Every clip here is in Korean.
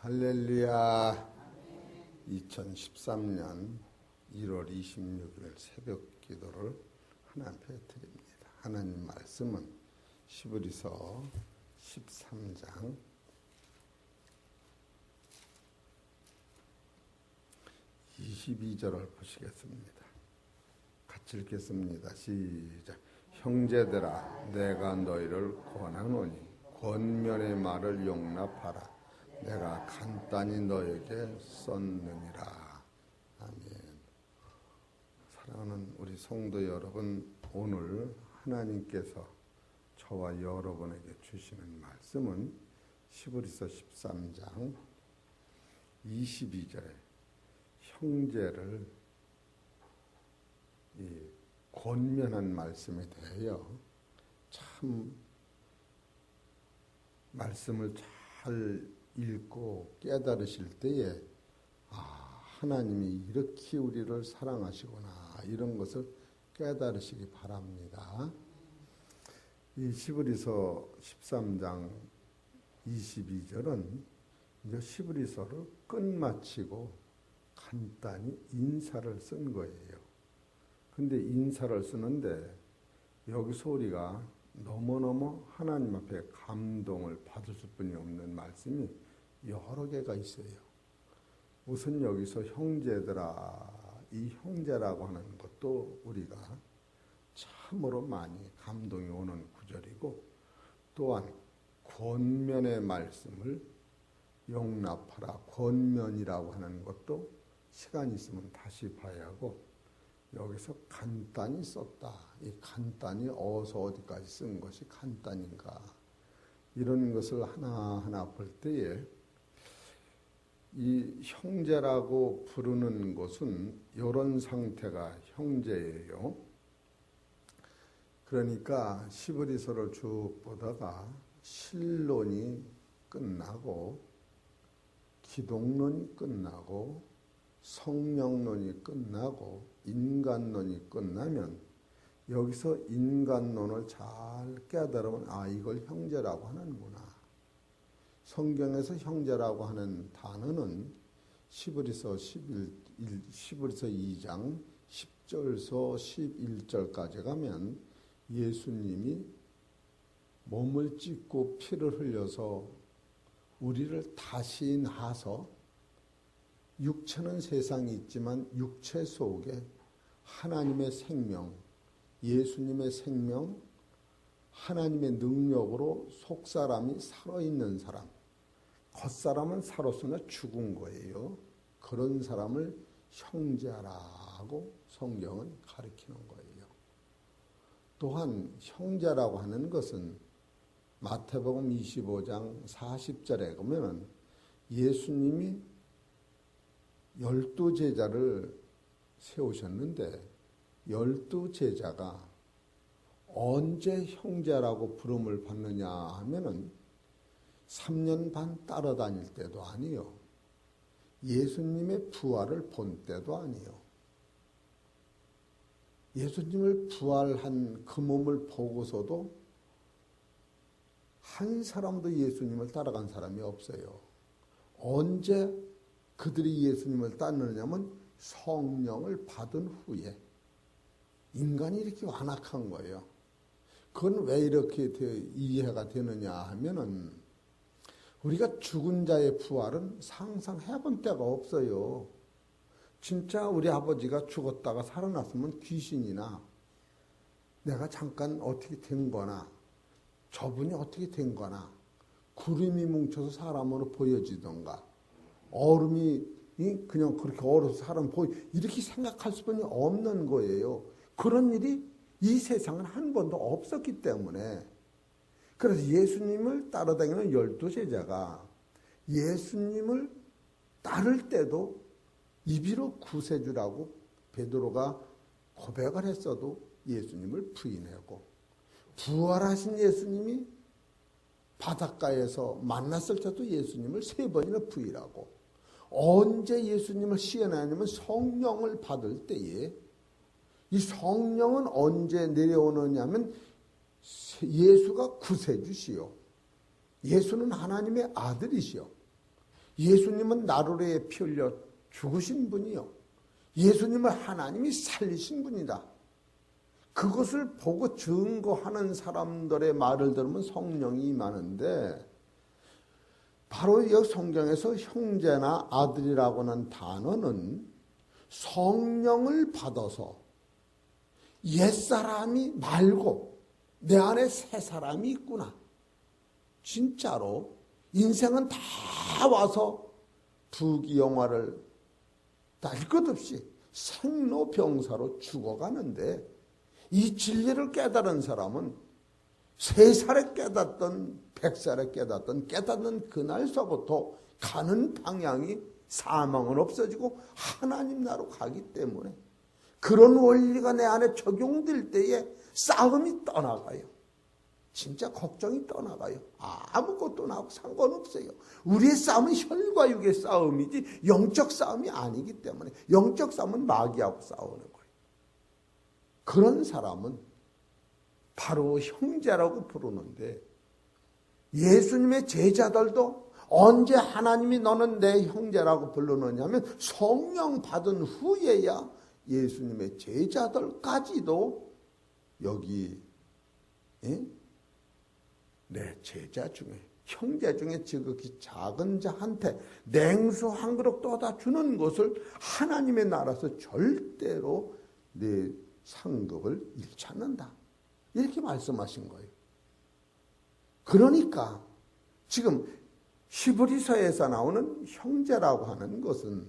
할렐루야. 2013년 1월 26일 새벽 기도를 하나님 앞에 드립니다. 하나님 말씀은 시브리서 13장 22절을 보시겠습니다. 같이 읽겠습니다. 시작. 형제들아, 내가 너희를 권하노니 권면의 말을 용납하라. 내가 간단히 너에게 썼느니라. 아멘. 사랑하는 우리 성도 여러분, 오늘 하나님께서 저와 여러분에게 주시는 말씀은 시브리서 13장 22절에 형제를 권면한 말씀에 대하여 참 말씀을 잘 읽고 깨달으실 때에 하나님이 이렇게 우리를 사랑하시구나, 이런 것을 깨달으시기 바랍니다. 이 시브리서 13장 22절은 이제 시브리서를 끝마치고 간단히 인사를 쓴 거예요. 근데 인사를 쓰는데 여기서 우리가 너무너무 하나님 앞에 감동을 받을 수뿐이 없는 말씀이 여러 개가 있어요. 우선 여기서 형제들아, 이 형제라고 하는 것도 우리가 참으로 많이 감동이 오는 구절이고, 또한 권면의 말씀을 용납하라, 권면이라고 하는 것도 시간이 있으면 다시 봐야 하고, 여기서 간단히 썼다. 이 간단히 어디서 어디까지 쓴 것이 간단인가, 이런 것을 하나하나 볼 때에 이 형제라고 부르는 것은 이런 상태가 형제예요. 그러니까 시브리서를 쭉 보다가 신론이 끝나고 기독론이 끝나고 성령론이 끝나고 인간론이 끝나면 여기서 인간론을 잘 깨달으면 이걸 형제라고 하는구나. 성경에서 형제라고 하는 단어는 시브리서 2장 10절서 11절까지 가면 예수님이 몸을 찢고 피를 흘려서 우리를 다시 낳아서, 육체는 세상에 있지만 육체 속에 하나님의 생명, 예수님의 생명, 하나님의 능력으로 속사람이 살아있는 사람, 겉사람은 살았으나 죽은 거예요. 그런 사람을 형제라고 성경은 가리키는 거예요. 또한 형제라고 하는 것은 마태복음 25장 40절에 보면 예수님이 12제자를 세우셨는데 12제자가 언제 형제라고 부름을 받느냐 하면은 3년 반 따라다닐 때도 아니요, 예수님의 부활을 본 때도 아니요, 예수님을 부활한 그 몸을 보고서도 한 사람도 예수님을 따라간 사람이 없어요. 언제 그들이 예수님을 따르느냐면 성령을 받은 후에. 인간이 이렇게 완악한 거예요. 그건 왜 이렇게 이해가 되느냐 하면은, 우리가 죽은 자의 부활은 상상해 본 때가 없어요. 진짜 우리 아버지가 죽었다가 살아났으면 귀신이나 내가 잠깐 어떻게 된 거나 저분이 어떻게 된 거나 구름이 뭉쳐서 사람으로 보여지던가 얼음이 그냥 그렇게 얼어서 사람 이렇게 생각할 수밖에 없는 거예요. 그런 일이 이 세상은 한 번도 없었기 때문에. 그래서 예수님을 따라다니는 12제자가 예수님을 따를 때도 이비로 구세주라고 베드로가 고백을 했어도 예수님을 부인하고, 부활하신 예수님이 바닷가에서 만났을 때도 예수님을 3번이나 부인하고, 언제 예수님을 시연하냐면 성령을 받을 때에, 이 성령은 언제 내려오느냐면 예수가 구세주시요, 예수는 하나님의 아들이시요, 예수님은 나를 위해 피 흘려 죽으신 분이요. 예수님을 하나님이 살리신 분이다. 그것을 보고 증거하는 사람들의 말을 들으면 성령이 임하는데, 바로 이 성경에서 형제나 아들이라고 하는 단어는 성령을 받아서 옛사람이 말고 내 안에 새 사람이 있구나. 진짜로 인생은 다 와서 부귀영화를 딸 것 없이 생로병사로 죽어가는데, 이 진리를 깨달은 사람은 3살에 깨닫던 100살에 깨닫는 그날서부터 가는 방향이 사망은 없어지고 하나님 나라로 가기 때문에, 그런 원리가 내 안에 적용될 때에 싸움이 떠나가요. 진짜 걱정이 떠나가요. 아무것도 나하고 상관없어요. 우리의 싸움은 혈과 육의 싸움이지 영적 싸움이 아니기 때문에, 영적 싸움은 마귀하고 싸우는 거예요. 그런 사람은 바로 형제라고 부르는데, 예수님의 제자들도 언제 하나님이 너는 내 형제라고 부르느냐면 성령 받은 후에야 예수님의 제자들까지도 여기 내 제자 중에, 형제 중에 지극히 작은 자한테 냉수 한 그릇 떠다 주는 것을 하나님의 나라에서 절대로 내 상급을 잃지 않는다. 이렇게 말씀하신 거예요. 그러니까 지금 히브리서에서 나오는 형제라고 하는 것은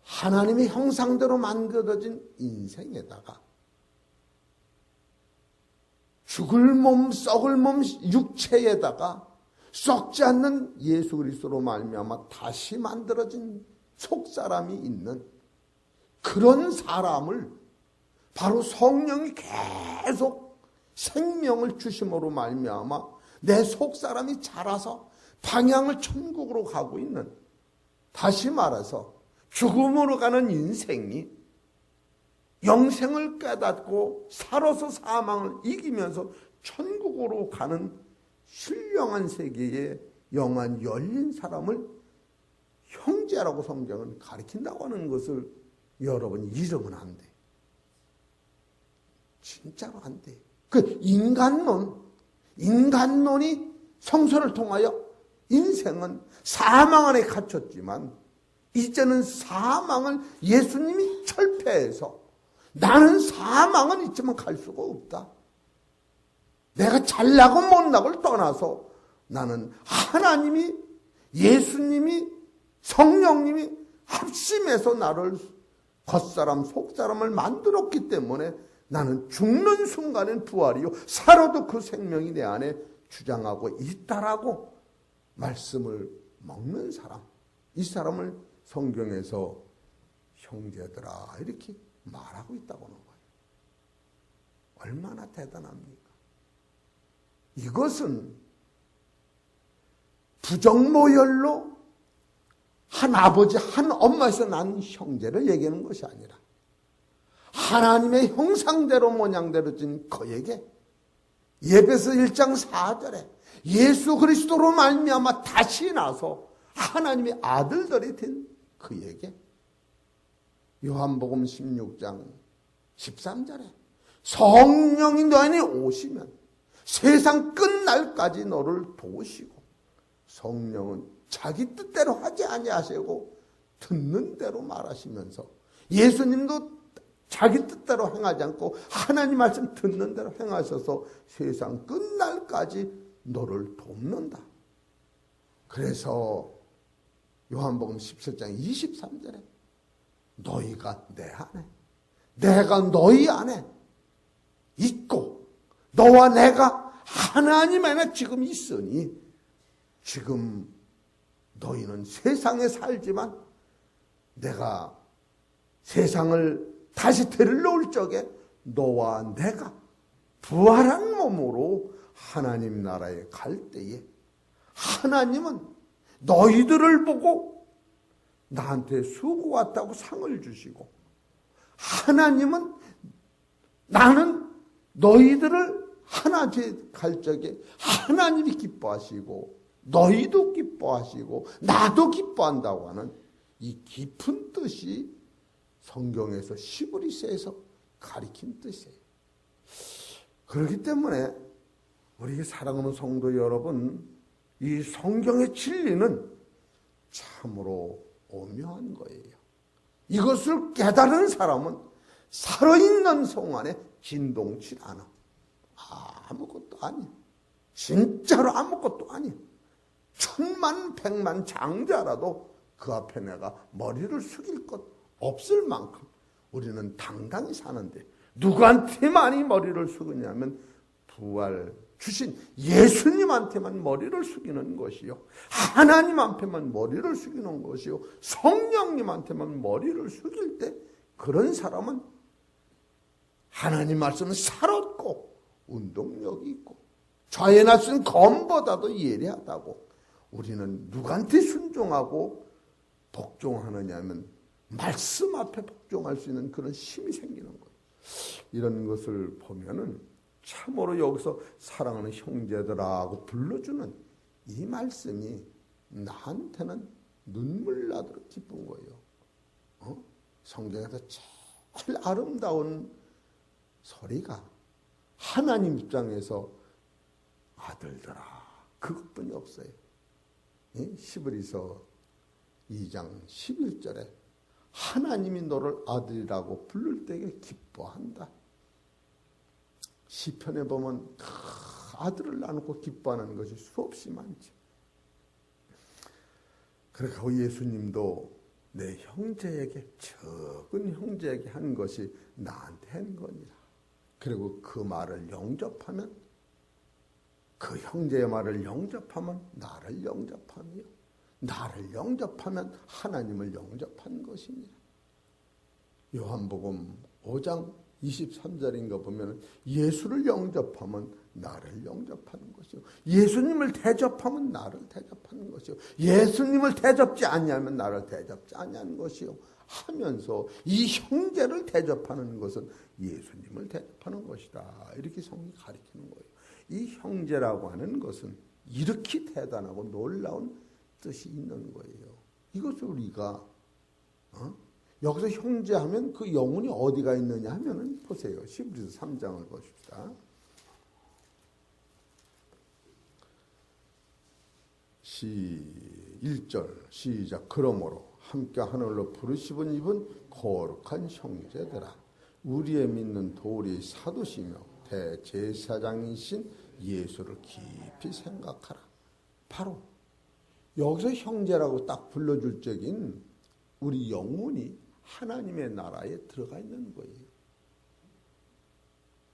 하나님의 형상대로 만들어진 인생에다가 죽을 몸, 썩을 몸 육체에다가 썩지 않는 예수 그리스도로 말미암아 다시 만들어진 속사람이 있는 그런 사람을 바로 성령이 계속 생명을 주심으로 말미암아 내 속사람이 자라서 방향을 천국으로 가고 있는, 다시 말해서 죽음으로 가는 인생이 영생을 깨닫고 살아서 사망을 이기면서 천국으로 가는 신령한 세계에 영안 열린 사람을 형제라고 성경은 가리킨다고 하는 것을 여러분 잊으면 안 돼. 진짜로 안 돼. 그 인간론이 성서를 통하여 인생은 사망 안에 갇혔지만 이제는 사망을 예수님이 철폐해서 나는 사망은 있지만 갈 수가 없다. 내가 잘나고 못나고를 떠나서 나는 하나님이, 예수님이, 성령님이 합심해서 나를 겉사람 속사람을 만들었기 때문에 나는 죽는 순간엔 부활이요 살아도 그 생명이 내 안에 주장하고 있다라고 말씀을 먹는 사람, 이 사람을 성경에서 형제들아 이렇게 말하고 있다고 하는 거예요. 얼마나 대단합니까? 이것은 부정모열로 한 아버지 한 엄마에서 난 형제를 얘기하는 것이 아니라 하나님의 형상대로 모양대로 진 그에게 예배서 1장 4절에 예수 그리스도로 말미암아 다시 나서 하나님의 아들들이 된 그에게, 요한복음 16장 13절에 성령이 너 안에 오시면 세상 끝날까지 너를 도우시고, 성령은 자기 뜻대로 하지 아니하시고 듣는 대로 말하시면서, 예수님도 자기 뜻대로 행하지 않고 하나님 말씀 듣는 대로 행하셔서 세상 끝날까지 너를 돕는다. 그래서 요한복음 17장 23절에 너희가 내 안에, 내가 너희 안에 있고 너와 내가 하나님 안에 지금 있으니, 지금 너희는 세상에 살지만 내가 세상을 다시 데리러 적에 너와 내가 부활한 몸으로 하나님 나라에 갈 때에 하나님은 너희들을 보고 나한테 수고했다고 상을 주시고, 하나님은 나는 너희들을 하나님 갈 적에 하나님이 기뻐하시고 너희도 기뻐하시고 나도 기뻐한다고 하는 이 깊은 뜻이 성경에서 시브리스에서 가리킨 뜻이에요. 그렇기 때문에 우리 사랑하는 성도 여러분, 이 성경의 진리는 참으로 오묘한 거예요. 이것을 깨달은 사람은 살아있는 성안에 진동치 않아. 아무것도 아니야. 진짜로 아무것도 아니야. 천만 백만 장자라도 그 앞에 내가 머리를 숙일 것 없을 만큼 우리는 당당히 사는데, 누구한테만이 머리를 숙이냐면 부활 주신 예수님한테만 머리를 숙이는 것이요, 하나님한테만 머리를 숙이는 것이요, 성령님한테만 머리를 숙일 때 그런 사람은 하나님 말씀은 살았고 운동력이 있고 좌에 나선 검보다도 예리하다고. 우리는 누구한테 순종하고 복종하느냐면 말씀 앞에 복종할 수 있는 그런 힘이 생기는 거예요. 이런 것을 보면은 참으로 여기서 사랑하는 형제들하고 불러주는 이 말씀이 나한테는 눈물 나도록 기쁜 거예요. 성경에서 제일 아름다운 소리가 하나님 입장에서 아들들아, 그것뿐이 없어요. 시브리서 2장 11절에 하나님이 너를 아들이라고 부를 때에 기뻐한다. 시편에 보면 아들을 나누고 기뻐하는 것이 수없이 많지. 그러니까 예수님도 내 형제에게, 적은 형제에게 한 것이 나한테 한 거니라. 그리고 그 말을 영접하면, 그 형제의 말을 영접하면 나를 영접하며, 나를 영접하면 하나님을 영접한 것입니다. 요한복음 5장 23절인가 보면 예수를 영접하면 나를 영접하는 것이요, 예수님을 대접하면 나를 대접하는 것이요, 예수님을 대접지 아니하면 나를 대접지 아니하는 것이요 하면서 이 형제를 대접하는 것은 예수님을 대접하는 것이다. 이렇게 성경이 가르치는 거예요. 이 형제라고 하는 것은 이렇게 대단하고 놀라운 뜻이 있는 거예요. 이것을 우리가 여기서 형제하면 그 영혼이 어디가 있느냐 하면은 보세요. 시브리서 3장을 보십시다. 1절 시작. 그러므로 함께 하늘로 부르심을 입은 거룩한 형제들아, 우리의 믿는 도리의 사도시며 대제사장이신 예수를 깊이 생각하라. 바로 여기서 형제라고 딱 불러줄 적인 우리 영혼이 하나님의 나라에 들어가 있는 거예요.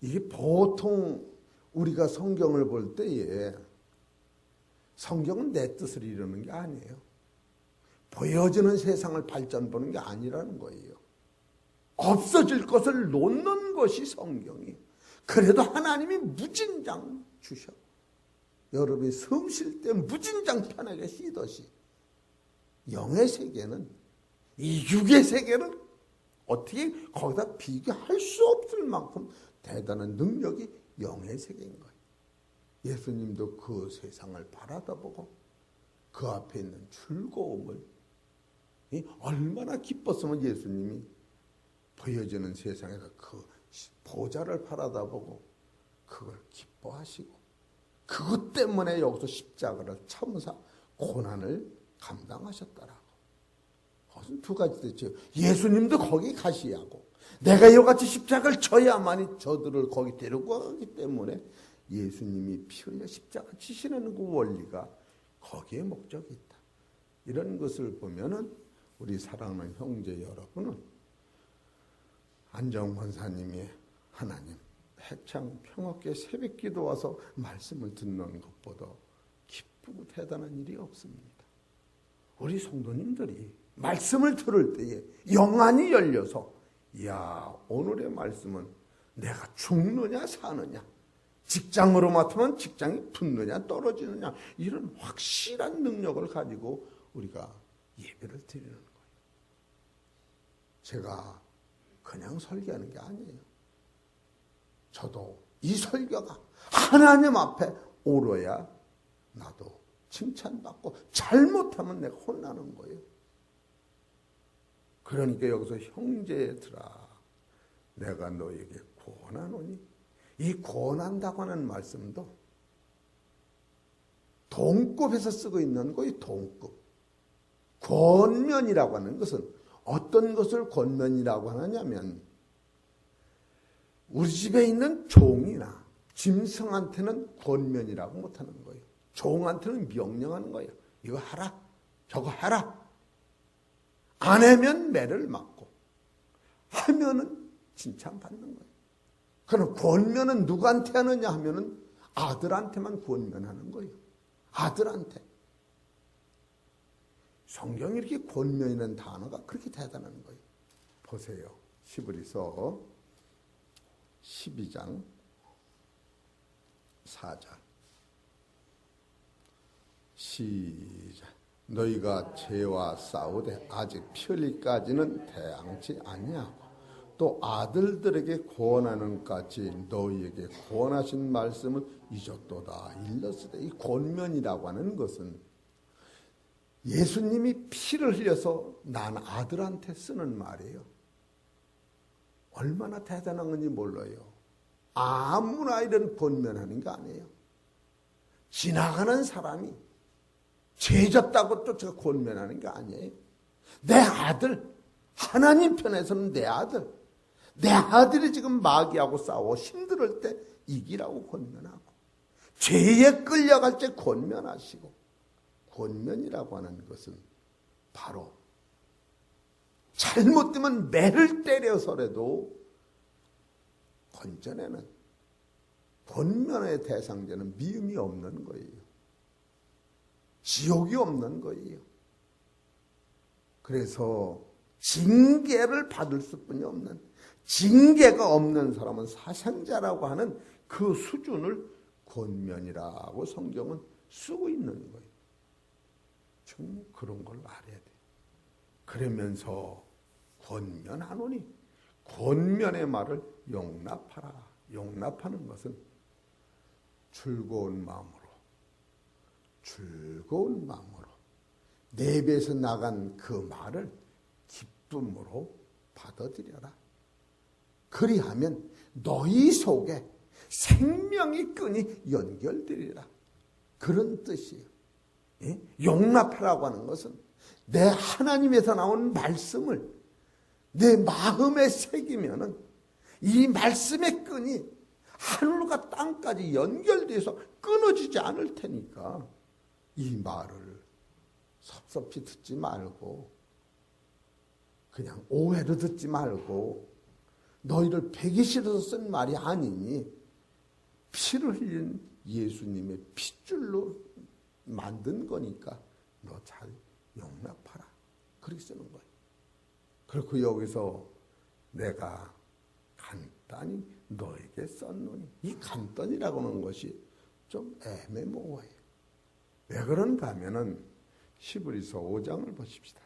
이게 보통 우리가 성경을 볼 때에 성경은 내 뜻을 이루는 게 아니에요. 보여지는 세상을 발전 보는 게 아니라는 거예요. 없어질 것을 놓는 것이 성경이에요. 그래도 하나님이 무진장 주셔. 여러분이 숨 쉴 때 무진장 편하게 쉬듯이 영의 세계는, 이 육의 세계는 어떻게 거기다 비교할 수 없을 만큼 대단한 능력이 영의 세계인 거예요. 예수님도 그 세상을 바라다보고 그 앞에 있는 즐거움을, 얼마나 기뻤으면 예수님이 보여지는 세상에서 그 보좌를 바라다보고 그걸 기뻐하시고, 그것 때문에 여기서 십자가를 참으사 고난을 감당하셨다라고. 그것은 두 가지 뜻이에요. 예수님도 거기 가셔야 하고, 내가 이같이 십자가를 져야만이 저들을 거기 데리고 가기 때문에 예수님이 피 흘려 십자가 지시는 그 원리가 거기에 목적이 있다. 이런 것을 보면은 우리 사랑하는 형제 여러분은 안정 권사님이 하나님 해창 평화교회 새벽기도 와서 말씀을 듣는 것보다 기쁘고 대단한 일이 없습니다. 우리 성도님들이 말씀을 들을 때에 영안이 열려서, 이야, 오늘의 말씀은 내가 죽느냐 사느냐, 직장으로 맡으면 직장이 붙느냐 떨어지느냐, 이런 확실한 능력을 가지고 우리가 예배를 드리는 거예요. 제가 그냥 설교하는 게 아니에요. 저도 이 설교가 하나님 앞에 옳아야 나도 칭찬받고 잘못하면 내가 혼나는 거예요. 그러니까 여기서 형제들아 내가 너에게 권하노니, 이 권한다고 하는 말씀도 동급에서 쓰고 있는 거예요. 동급. 권면이라고 하는 것은 어떤 것을 권면이라고 하느냐면 우리 집에 있는 종이나 짐승한테는 권면이라고 못하는 거예요. 종한테는 명령하는 거예요. 이거 하라, 저거 하라. 안 하면 매를 맞고 하면은 칭찬받는 거예요. 그럼 권면은 누구한테 하느냐 하면은 아들한테만 권면하는 거예요. 아들한테. 성경에 이렇게 권면이라는 단어가 그렇게 대단한 거예요. 보세요. 히브리서 12장 4절 시작. 너희가 죄와 싸우되 아직 편리까지는 대항치 아니하고 또 아들들에게 권하는 같이 너희에게 권하신 말씀을 잊었도다. 일렀으되, 이 권면이라고 하는 것은 예수님이 피를 흘려서 난 아들한테 쓰는 말이에요. 얼마나 대단한 건지 몰라요. 아무나 이런 권면하는 게 아니에요. 지나가는 사람이 죄졌다고 또 제가 권면하는 게 아니에요. 내 아들, 하나님 편에서는 내 아들이 지금 마귀하고 싸워 힘들 때 이기라고 권면하고, 죄에 끌려갈 때 권면하시고, 권면이라고 하는 것은 바로 잘못되면 매를 때려서라도 건져내는, 권면의 대상자는 미움이 없는 거예요. 지옥이 없는 거예요. 그래서 징계를 받을 수뿐이 없는, 징계가 없는 사람은 사상자라고 하는 그 수준을 권면이라고 성경은 쓰고 있는 거예요. 지금 그런 걸 알아야 돼. 그러면서 권면하노니, 권면의 말을 용납하라. 용납하는 것은 즐거운 마음으로 내배에서 나간 그 말을 기쁨으로 받아들여라. 그리하면 너희 속에 생명의 끈이 연결되리라. 그런 뜻이에요. 예? 용납하라고 하는 것은 내 하나님에서 나온 말씀을 내 마음에 새기면은 이 말씀의 끈이 하늘과 땅까지 연결돼서 끊어지지 않을 테니까 이 말을 섭섭히 듣지 말고, 그냥 오해로 듣지 말고, 너희를 배기 싫어서 쓴 말이 아니니 피를 흘린 예수님의 핏줄로 만든 거니까 너 잘 용납하라. 그렇게 쓰는 거예요. 그렇고 여기서 내가 간단히 너에게 썼노니, 이 간단이라고 하는 것이 좀 애매모호해요. 왜 그런가 하면은 히브리서 5장을 보십시다.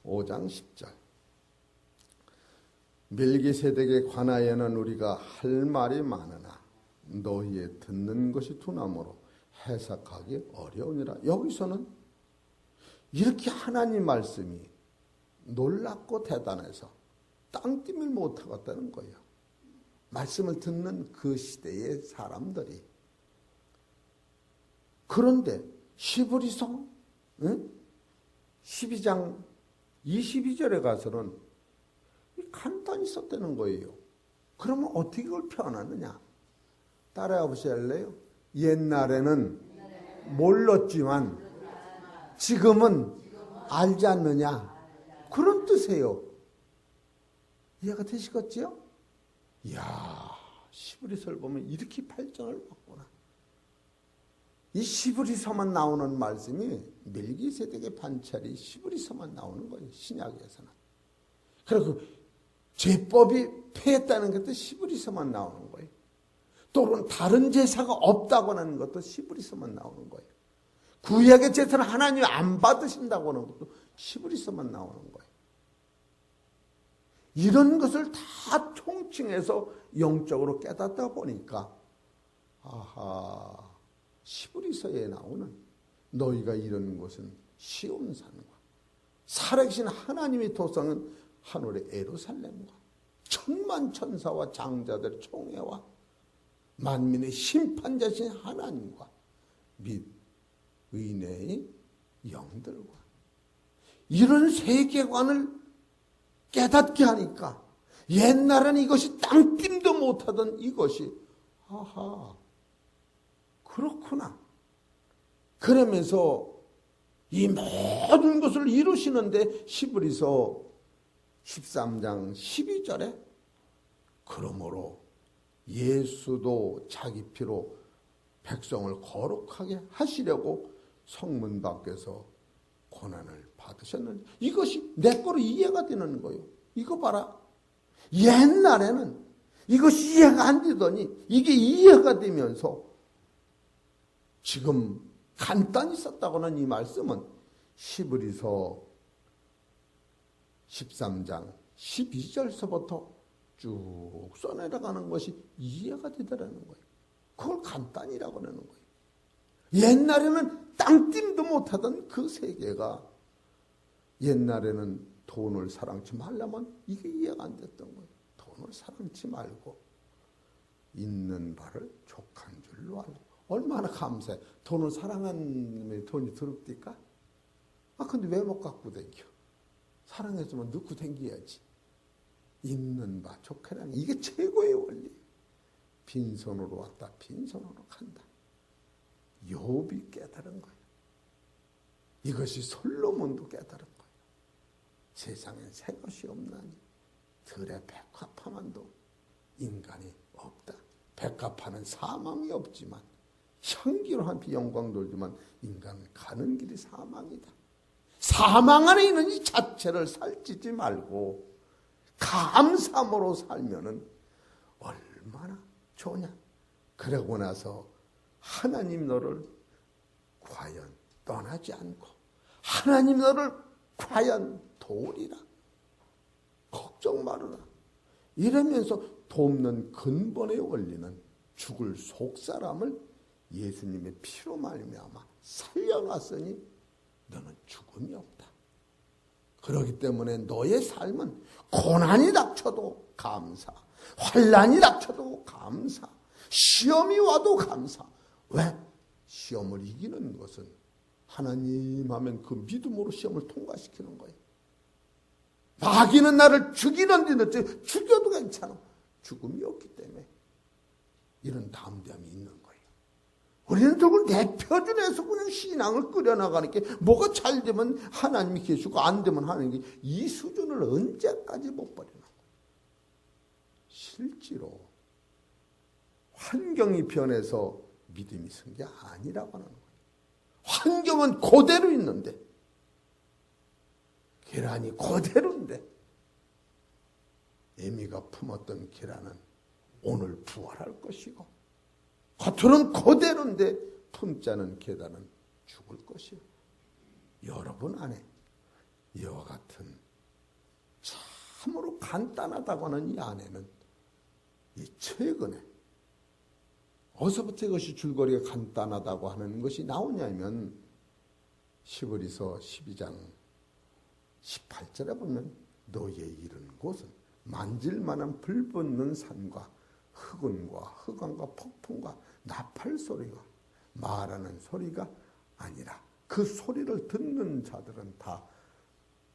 5장 10절. 멜기세덱에 관하여는 우리가 할 말이 많으나 너희의 듣는 것이 둔함으로 해석하기 어려우니라. 여기서는 이렇게 하나님 말씀이 놀랍고 대단해서 땅띠을 못하겠다는 거예요. 말씀을 듣는 그 시대의 사람들이. 그런데 히브리서 12장 22절에 가서는 간단히 썼다는 거예요. 그러면 어떻게 그걸 표현하느냐? 따라해 보실래요? 옛날에는 몰랐지만 지금은 알지 않느냐? 그런 뜻이에요. 이해가 되시겠지요? 이야, 히브리서를 보면 이렇게 발전을 받구나. 이 히브리서만 나오는 말씀이 멜기세덱의 반차리 히브리서만 나오는 거예요. 신약에서는. 그리고 제법이 폐했다는 것도 히브리서만 나오는 거예요. 또는 다른 제사가 없다고 하는 것도 히브리서만 나오는 거예요. 구약의 제사는 하나님이 안 받으신다고 하는 것도 히브리서만 나오는 거예요. 이런 것을 다 총칭해서 영적으로 깨닫다 보니까 아하, 시브리서에 나오는 너희가 이런 곳은 시온산과 살아계신 하나님의 도성은 하늘의 예루살렘과 천만 천사와 장자들 총회와 만민의 심판자신 하나님과 및 의인의 영들과 이런 세계관을 깨닫게 하니까 옛날에는 이것이 땅김도 못하던 이것이 아하 그렇구나. 그러면서 이 모든 것을 이루시는데 히브리서 13장 12절에 그러므로 예수도 자기 피로 백성을 거룩하게 하시려고 성문 밖에서 고난을 받으셨는데 이것이 내 거로 이해가 되는 거예요. 이거 봐라. 옛날에는 이것이 이해가 안 되더니 이게 이해가 되면서 지금 간단히 썼다고는 이 말씀은 히브리서 13장 12절서부터 쭉 써내려가는 것이 이해가 되더라는 거예요. 그걸 간단히라고 하는 거예요. 옛날에는 땅띵도 못하던 그 세계가 옛날에는 돈을 사랑치 말라면 이게 이해가 안 됐던 거예요. 돈을 사랑치 말고 있는 바를 족한 줄로 알고. 얼마나 감사해. 돈을 사랑하는 돈이 더럽디까? 근데 왜 못 갖고 댕겨? 사랑했으면 넣고 댕겨야지. 있는 바 족하라는 이게 최고의 원리. 빈손으로 왔다 빈손으로 간다. 욥이 깨달은 거예요. 이것이 솔로몬도 깨달은 거예요. 세상엔 새 것이 없나니 들의 백합화만도 인간이 없다. 백합화는 사망이 없지만 향기로 한 영광 돌지만 인간은 가는 길이 사망이다. 사망 안에 있는 이 자체를 살찌지 말고 감사함으로 살면은 얼마나 좋냐. 그러고 나서 하나님 너를 과연 떠나지 않고 하나님 너를 과연 도우리라. 걱정 말아라. 이러면서 돕는 근본의 원리는 죽을 속사람을 예수님의 피로 말미암아 살려놨으니 너는 죽음이 없다. 그렇기 때문에 너의 삶은 고난이 닥쳐도 감사, 환난이 닥쳐도 감사, 시험이 와도 감사. 왜? 시험을 이기는 것은 하나님 하면 그 믿음으로 시험을 통과시키는 거예요. 마귀는 나를 죽이는데 죽여도 괜찮아. 죽음이 없기 때문에 이런 담대함이 있는 거예요. 우리는 그걸 내표준에서 그냥 신앙을 끓여나가니까 뭐가 잘 되면 하나님이 계시고 안 되면 하나님이 이 수준을 언제까지 못 버리나. 실제로 환경이 변해서 믿음이 선 게 아니라고 하는 거예요. 환경은 그대로 있는데 계란이 그대로인데 애미가 품었던 계란은 오늘 부활할 것이고 겉으로는 그대로인데 품자는 계란은 죽을 것이요. 여러분 안에 이와 같은 참으로 간단하다고 하는 이 안에는 이 최근에 어디서부터 이것이 줄거리가 간단하다고 하는 것이 나오냐면 히브리서 12장 18절에 보면 너의 이른 곳은 만질만한 불붙는 산과 흑운과 흑암과 폭풍과 나팔 소리가 말하는 소리가 아니라 그 소리를 듣는 자들은 다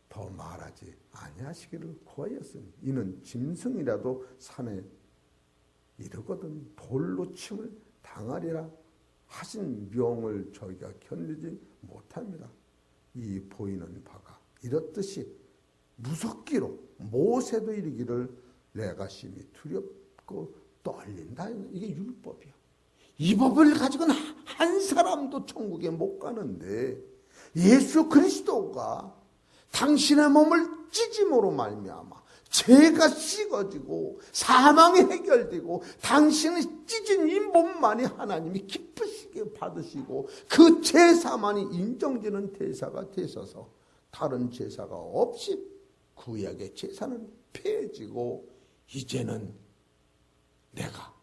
더 말하지 아니하시기를 구하였으니 이는 짐승이라도 산에 이르거든 돌로 침을 당하리라 하신 명을 저희가 견디지 못합니다. 이 보이는 바가 이렇듯이 무섭기로 모세도 이르기를 내가 심히 두렵고 떨린다. 이게 율법이야. 이 법을 가지고는 한 사람도 천국에 못 가는데 예수 그리스도가 당신의 몸을 찢음으로 말미암아 죄가 씻어지고 사망이 해결되고 당신의 찢은 이 몸만이 하나님이 기쁘시게 받으시고 그 제사만이 인정되는 제사가 되셔서 다른 제사가 없이 구약의 제사는 폐해지고 이제는 내가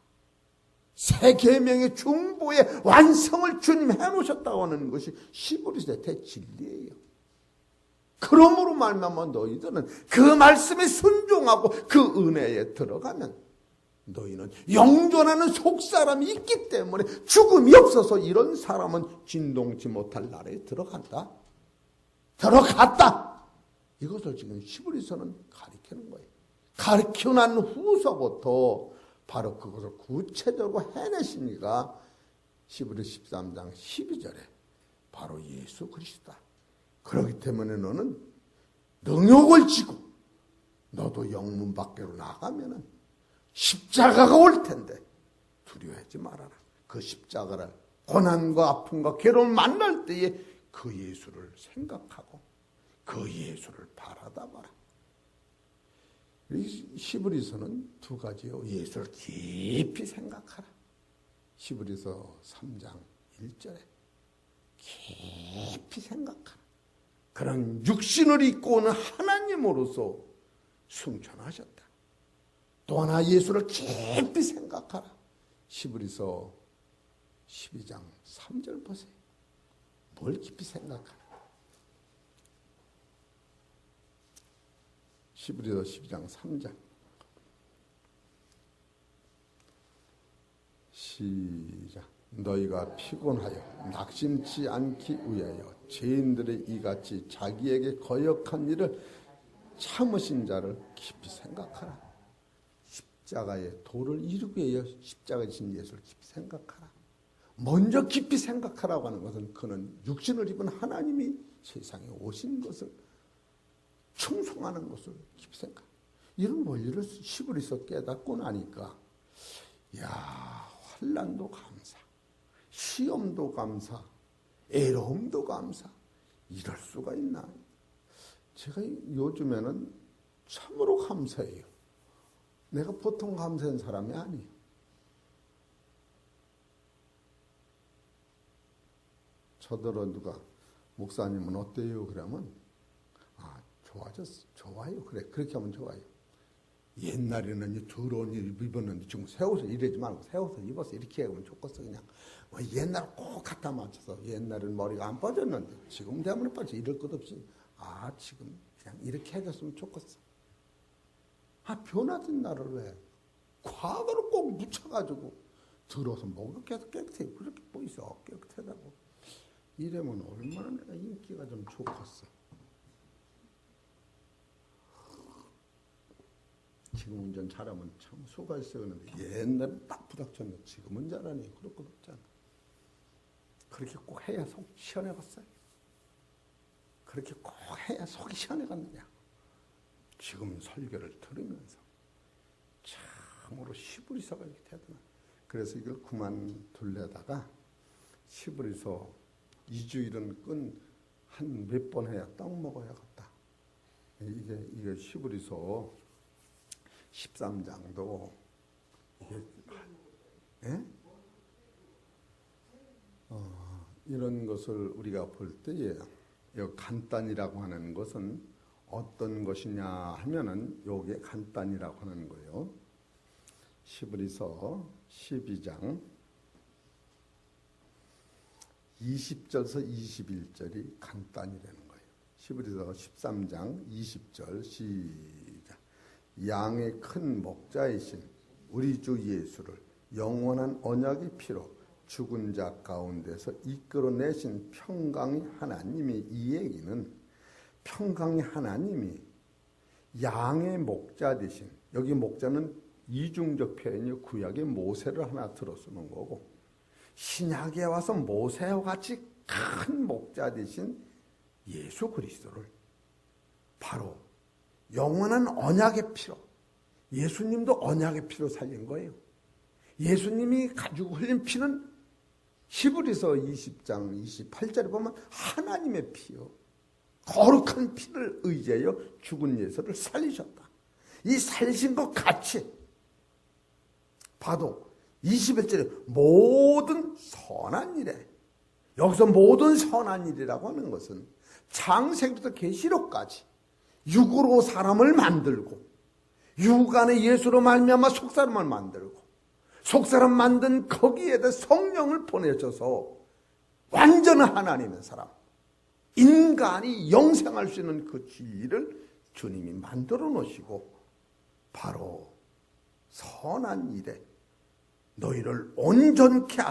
새 계명의 중보의 완성을 주님 해놓으셨다고 하는 것이 히브리서의 대진리예요. 그러므로 말미암아 너희들은 그 말씀에 순종하고 그 은혜에 들어가면 너희는 영존하는 속사람이 있기 때문에 죽음이 없어서 이런 사람은 진동치 못할 나라에 들어갔다. 이것을 지금 히브리서는 가르치는 거예요. 가르치고 난 후서부터 바로 그것을 구체적으로 해내시니까 히브리 13장 12절에 바로 예수 그리스도다. 그렇기 때문에 너는 능욕을 지고 너도 영문 밖으로 나가면은 십자가가 올 텐데 두려워하지 말아라. 그 십자가를 고난과 아픔과 괴로움을 만날 때에 그 예수를 생각하고 그 예수를 바라다 봐라. 히브리서는 두 가지요. 예수를 깊이 생각하라. 히브리서 3장 1절에 깊이 생각하라. 그런 육신을 입고 오는 하나님으로서 승천하셨다. 또 하나 예수를 깊이 생각하라. 히브리서 12장 3절 보세요. 뭘 깊이 생각하라. 히브리서 12장 3절 시작. 너희가 피곤하여 낙심치 않기 위하여 죄인들의 이같이 자기에게 거역한 일을 참으신 자를 깊이 생각하라. 십자가의 도를 이루기 위하여 십자가에 진 예수를 깊이 생각하라. 먼저 깊이 생각하라고 하는 것은 그는 육신을 입은 하나님이 세상에 오신 것을 충성하는 것을 깊이 생각. 이런 원리를 히브리서 깨닫고 나니까 환난도 감사, 시험도 감사, 애로움도 감사. 이럴 수가 있나? 제가 요즘에는 참으로 감사해요. 내가 보통 감사한 사람이 아니에요. 저더러 누가 목사님은 어때요? 그러면 좋아졌어. 좋아요. 그래. 그렇게 하면 좋아요. 옛날에는 더러운 일 입었는데 지금 새 옷을 이러지 말고 새 옷을 입어서 이렇게 하면 좋겠어. 그냥 옛날 꼭 갖다 맞춰서 옛날엔 머리가 안 빠졌는데 지금 때문에 빠져. 이럴 것 없이 지금 그냥 이렇게 해줬으면 좋겠어. 변화된 나를 왜 과거를 꼭 묻혀가지고 들어서 뭐가 계속 깨끗해. 그렇게 보이서 깨끗하다고. 이러면 얼마나 내가 인기가 좀 좋겠어. 지금 운전 잘하면 참 수고했어요. 그런데 옛날엔 딱 부닥쳤는데 지금은 잘하니 그럴 것 없잖아. 그렇게 꼭 해야 속 시원해갔어요. 그렇게 꼭 해야 속이 시원해갔느냐. 지금 설교를 들으면서 참으로 히브리서가 이렇게 되더라. 그래서 이걸 그만둘려다가 히브리서 2주일은 끈 한 몇 번 해야 떡 먹어야겠다. 이게 히브리서 13장도 이런 것을 우리가 볼 때에 간단이라고 하는 것은 어떤 것이냐 하면은 요게 간단이라고 하는 거예요. 히브리서 12장 20절에서 21절이 간단이라는 거예요. 히브리서 13장 20절 시작. 양의 큰 목자이신 우리 주 예수를 영원한 언약의 피로 죽은 자 가운데서 이끌어내신 평강의 하나님이, 이 얘기는 평강의 하나님이 양의 목자 되신, 여기 목자는 이중적 표현이 구약의 모세를 하나 들어 쓰는 거고, 신약에 와서 모세와 같이 큰 목자 되신 예수 그리스도를 바로 영원한 언약의 피로, 예수님도 언약의 피로 살린 거예요. 예수님이 가지고 흘린 피는 히브리서 20장 28절에 보면 하나님의 피요, 거룩한 피를 의지하여 죽은 예수를 살리셨다. 이 살리신 것 같이 봐도 21절에 모든 선한 일에, 여기서 모든 선한 일이라고 하는 것은 창세기부터 계시록까지 육으로 사람을 만들고 육 안에 예수로 말미암아 속사람을 만들고 속사람 만든 거기에다 성령을 보내셔서 완전한 하나님의 사람, 인간이 영생할 수 있는 그 진리를 주님이 만들어 놓으시고 바로 선한 일에 너희를 온전케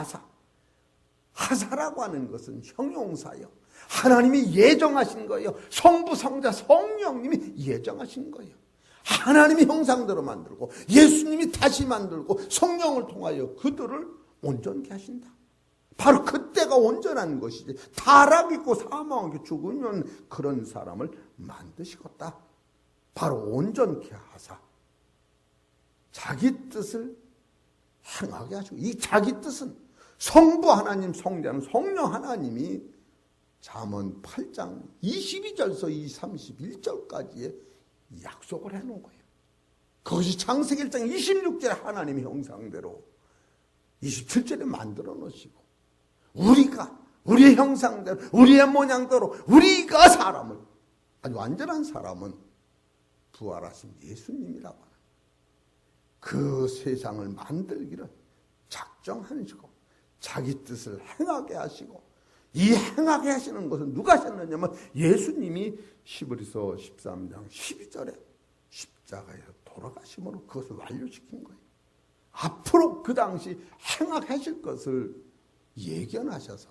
하사라고 하는 것은 형용사요. 하나님이 예정하신 거예요. 성부, 성자, 성령님이 예정하신 거예요. 하나님이 형상대로 만들고 예수님이 다시 만들고 성령을 통하여 그들을 온전케 하신다. 바로 그때가 온전한 것이지. 타락 있고 사망하게 죽으면 그런 사람을 만드시겠다. 바로 온전케 하사 자기 뜻을 행하게 하시고, 이 자기 뜻은 성부 하나님, 성자는 성령 하나님이 잠언 8장 22절서 31절까지의 약속을 해놓은 거예요. 그것이 창세기 1장 26절에 하나님의 형상대로 27절에 만들어 놓으시고, 우리가 우리의 형상대로 우리의 모양대로 우리가 사람을, 아주 완전한 사람은 부활하신 예수님이라고 하는 그 세상을 만들기를 작정하시고 자기 뜻을 행하게 하시고, 이 행하게 하시는 것은 누가 하셨느냐면 예수님이 히브리서 13장 12절에 십자가에서 돌아가심으로 그것을 완료시킨 거예요. 앞으로 그 당시 행하게 하실 것을 예견하셔서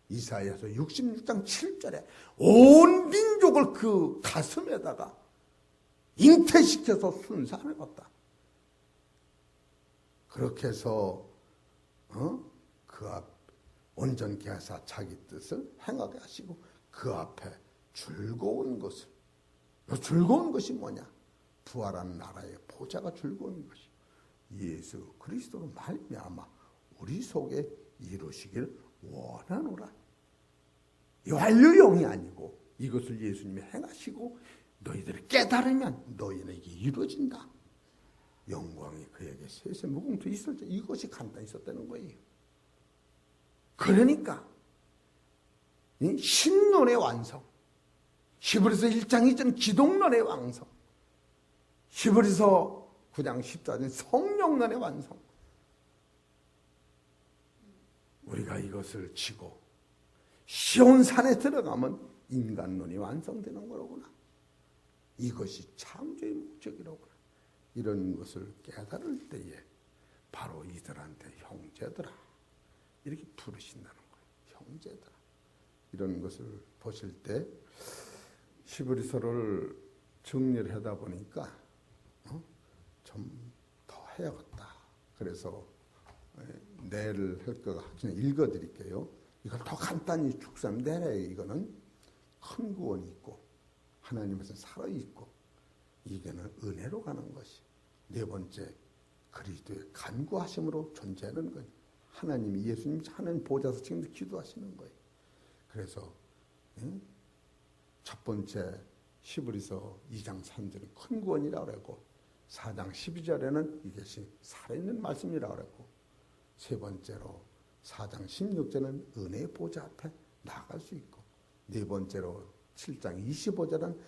이사야서 66장 7절에 온 민족을 그 가슴에다가 잉태시켜서 순산해봤다. 그렇게 해서 그 앞 온전케 하사 자기 뜻을 행하게 하시고 그 앞에 즐거운 것을, 즐거운 것이 뭐냐? 부활한 나라의 보좌가 즐거운 것이 예수 그리스도로 말미암아 우리 속에 이루시길 원하노라. 이 완료형이 아니고 이것을 예수님이 행하시고 너희들이 깨달으면 너희에게 이루어진다. 영광이 그에게 셋의 무궁토 있을 때 이것이 간단히 있었다는 거예요. 그러니까 이 신론의 완성, 히브리서 1장 2절 기독론의 완성, 히브리서 9장 14절 성령론의 완성, 우리가 이것을 지고 시온산에 들어가면 인간론이 완성되는 거로구나. 이것이 창조의 목적이로구나. 이런 것을 깨달을 때에 바로 이들한테 형제들아 이렇게 부르신다는 거예요. 형제들아. 이런 것을 보실 때 히브리서를 정리를 하다 보니까 좀 더 해야겠다. 그래서 내일 할 거 그냥 읽어드릴게요. 이걸 더 간단히 축소하면 내래 이거는 큰 구원이 있고 하나님에서 살아있고 이게는 은혜로 가는 것이. 네 번째, 그리스도의 간구하심으로 존재하는 거예요. 하나님이 예수님이 하나님 보좌에서 지금 기도하시는 거예요. 그래서 첫 번째 히브리서 2장 3절은 큰 구원이라고 그러고 4장 12절에는 이것이 살아있는 말씀이라고 그러고 세 번째로 4장 16절은 은혜의 보좌 앞에 나아갈 수 있고 네 번째로 7장 25절은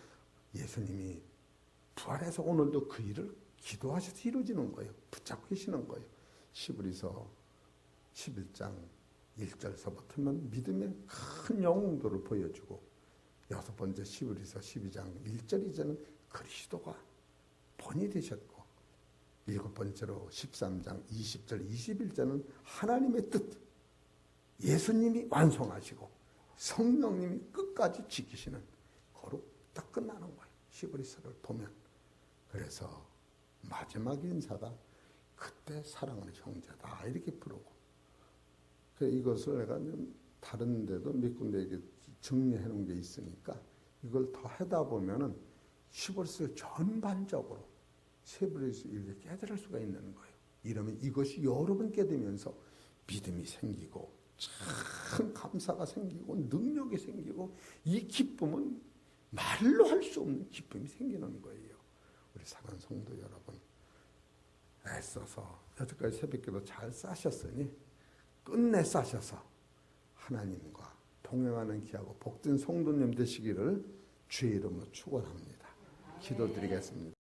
예수님이 부활해서 오늘도 그 일을 기도하셔서 이루어지는 거예요. 붙잡고 계시는 거예요. 히브리서 11장 1절서부터는 믿음의 큰 영웅도를 보여주고 여섯 번째 히브리서 12장 1절 2절은 그리스도가 본이 되셨고 일곱 번째로 13장 20절 21절은 하나님의 뜻 예수님이 완성하시고 성령님이 끝까지 지키시는 거로 딱 끝나는 거예요. 히브리서를 보면. 그래서 마지막 인사가 그때 사랑하는 형제다 이렇게 부르고 이것을 내가 다른 데도 몇 군데 이렇게 정리해 놓은 게 있으니까 이걸 더 하다 보면은 히브리서 전반적으로 히브리서 이렇게 깨달을 수가 있는 거예요. 이러면 이것이 여러 번 깨닫으면서 믿음이 생기고 참 감사가 생기고 능력이 생기고 이 기쁨은 말로 할 수 없는 기쁨이 생기는 거예요. 우리 사랑하는 성도 여러분, 애써서 여태까지 새벽기도 잘 싸셨으니 끝내 싸셔서 하나님과 동행하는 귀하고 복된 성도님 되시기를 주의 이름으로 축원합니다. 기도드리겠습니다.